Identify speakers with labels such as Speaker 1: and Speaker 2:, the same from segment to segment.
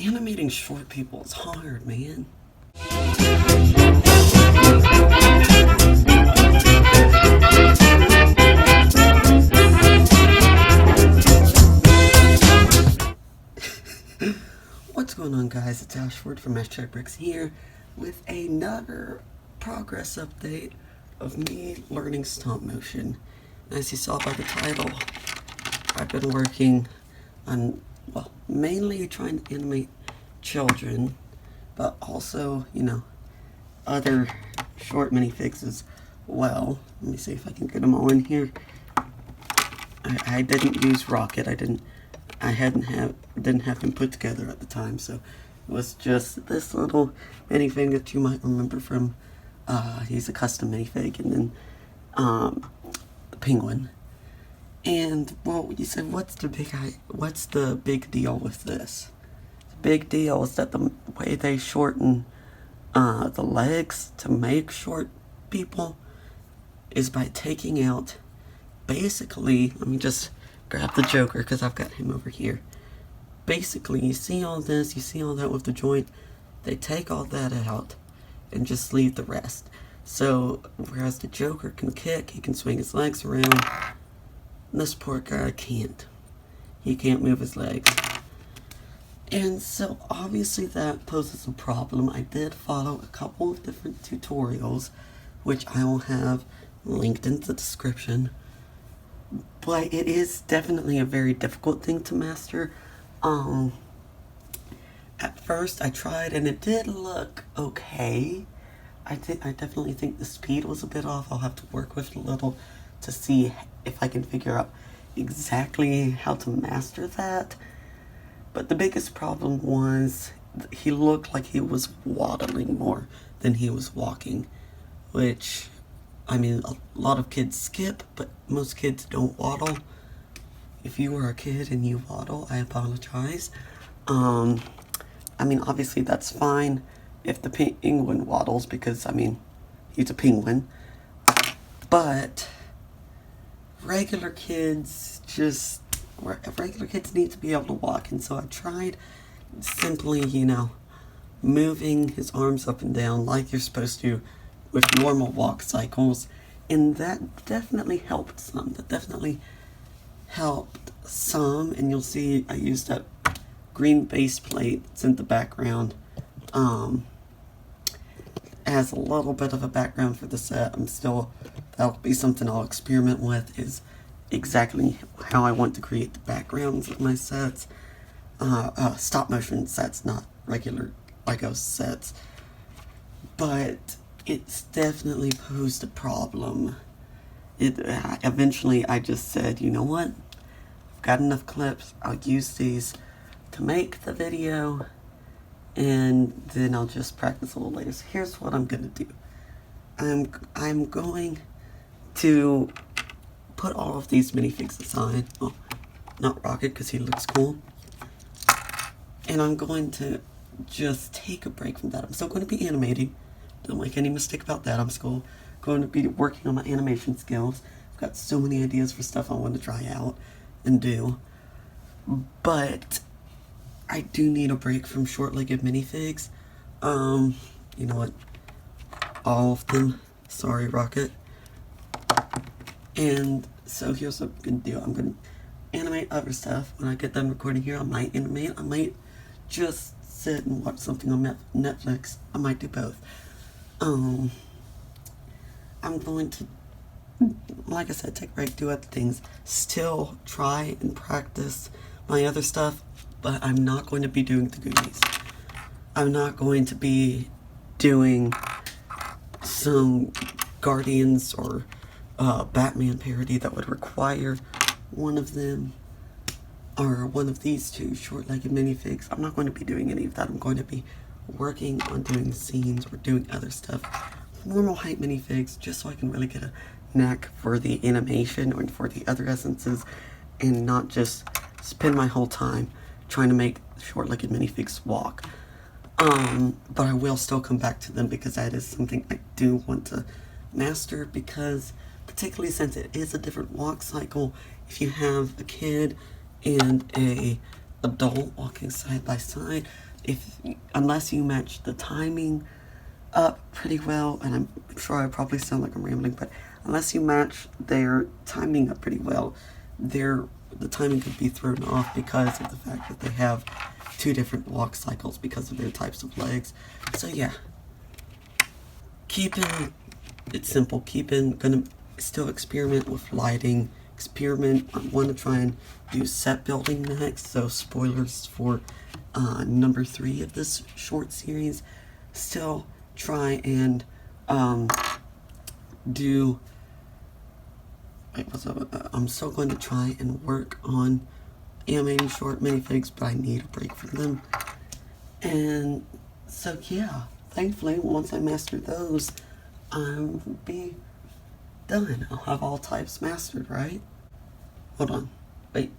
Speaker 1: Animating short people is hard, man. What's going on, guys? It's Ashford from ASHTAGbricks here with another progress update of me learning stop motion. As you saw by the title, I've been working on, well, mainly trying to animate children, but also, other short minifigs as well. Let me see if I can get them all in here. I didn't use Rocket. didn't have him put together at the time, so it was just this little minifig that you might remember from, he's a custom minifig, and then, the penguin. And, well, you said, what's the big deal with this? The big deal is that the way they shorten, the legs to make short people is by taking out, basically, let me just grab the Joker, because I've got him over here. Basically, you see all this, you see all that with the joint, they take all that out and just leave the rest. So, whereas the Joker can kick, he can swing his legs around, this poor guy can't. He can't move his legs. And so, obviously that poses a problem. I did follow a couple of different tutorials, which I will have linked in the description. But it is definitely a very difficult thing to master. At first I tried and it did look okay. I definitely think the speed was a bit off. I'll have to work with it a little to see if I can figure out exactly how to master that. But the biggest problem was he looked like he was waddling more than he was walking, which, I mean, a lot of kids skip, but most kids don't waddle. If you were a kid and you waddle, I apologize. I mean, obviously that's fine if the penguin waddles, because, I mean, he's a penguin. But regular kids need to be able to walk, and so I tried simply, moving his arms up and down like you're supposed to with normal walk cycles, and that definitely helped some. And you'll see I used that green base plate that's in the background as a little bit of a background for the set. That'll be something I'll experiment with, is exactly how I want to create the backgrounds of my sets. Stop motion sets, not regular Lego sets. But it's definitely posed a problem. Eventually I just said, you know what? I've got enough clips. I'll use these to make the video, and then I'll just practice a little later. So here's what I'm gonna do. I'm going to put all of these minifigs aside. Well, not Rocket, because he looks cool. And I'm going to just take a break from that. I'm still going to be animating. Don't make any mistake about that. I'm still going to be working on my animation skills. I've got so many ideas for stuff I want to try out and do. But I do need a break from short-legged minifigs. You know what? All of them. Sorry, Rocket. And so here's what I'm going to do. I'm going to animate other stuff. When I get done recording here, I might animate. I might just sit and watch something on Netflix. I might do both. I'm going to, like I said, take a break, do other things, still try and practice my other stuff, but I'm not going to be doing the Goonies. I'm not going to be doing some Guardians or Batman parody that would require one of them, or one of these two short-legged minifigs. I'm not going to be doing any of that. I'm going to be working on doing scenes or doing other stuff, normal height minifigs, just so I can really get a knack for the animation and for the other essences, and not just spend my whole time trying to make short-legged minifigs walk. But I will still come back to them, because that is something I do want to master, because particularly since it is a different walk cycle, if you have a kid and a adult walking side by side, unless you match the timing up pretty well, and I'm sure I probably sound like I'm rambling, but unless you match their timing up pretty well, the timing could be thrown off because of the fact that they have 2 different walk cycles because of their types of legs. So yeah, it's simple. Gonna still experiment with lighting. I want to try and do set building next, so spoilers for number 3 of this short series. Still try and I'm still going to try and work on animating short minifigs, but I need a break from them. And so yeah, thankfully once I master those, I'll be done. I'll have all types mastered, right? Hold on. Wait,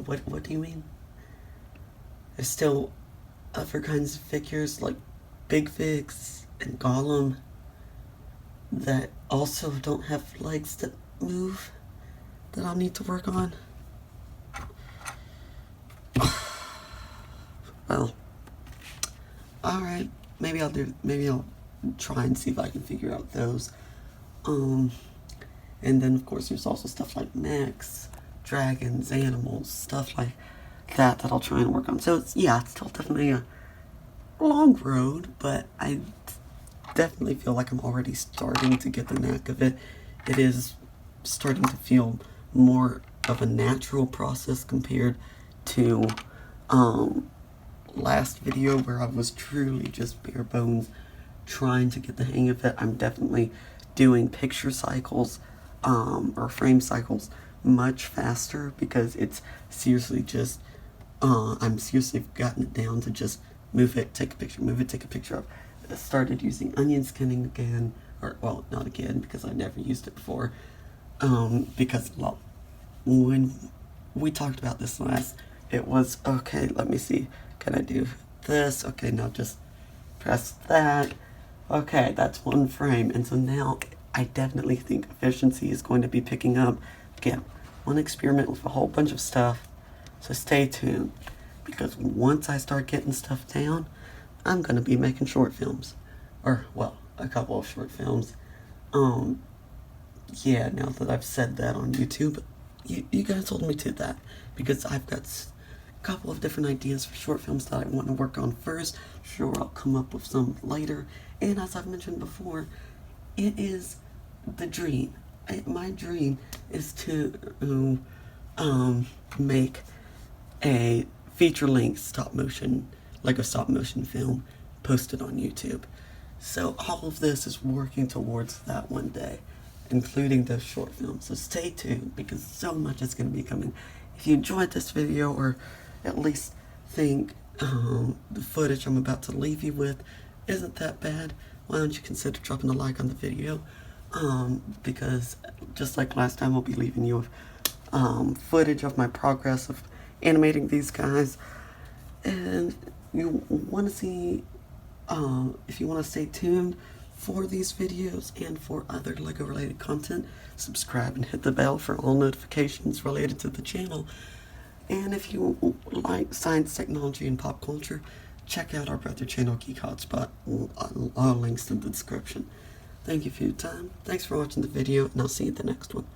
Speaker 1: what do you mean? There's still other kinds of figures like Big Figs and Gollum that also don't have legs that move that I'll need to work on. Well, alright, maybe I'll try and see if I can figure out those. And then of course there's also stuff like mechs, dragons, animals, stuff like that I'll try and work on. So it's still definitely a long road, but I definitely feel like I'm already starting to get the knack of it. It is starting to feel more of a natural process compared to last video where I was truly just bare bones trying to get the hang of it. I'm definitely doing picture cycles or frame cycles much faster because it's seriously just I'm seriously gotten it down to just move it, take a picture, move it, take a picture of. I started using onion skinning again, or well, not again because I never used it before. Because well, when we talked about this last, it was okay. Let me see. Can I do this? Okay, now just press that. Okay, that's 1 frame, and so now I definitely think efficiency is going to be picking up. Again, I want to experiment with a whole bunch of stuff, so stay tuned, because once I start getting stuff down, I'm going to be making short films, or, well, a couple of short films. Yeah, now that I've said that on YouTube, you guys told me to that, because I've got a couple of different ideas for short films that I want to work on first. Sure, I'll come up with some later, and as I've mentioned before, it is the dream. My dream is to make a feature-length stop-motion film posted on YouTube. So all of this is working towards that one day, including those short films. So stay tuned, because so much is going to be coming. If you enjoyed this video, or at least think the footage I'm about to leave you with isn't that bad, why don't you consider dropping a like on the video? Because just like last time, I'll be leaving you with footage of my progress of animating these guys. And you want to see, if you want to stay tuned for these videos and for other LEGO related content, subscribe and hit the bell for all notifications related to the channel. And if you like science, technology, and pop culture, check out our brother channel, Geek Hotspot. All links in the description. Thank you for your time. Thanks for watching the video, and I'll see you in the next one.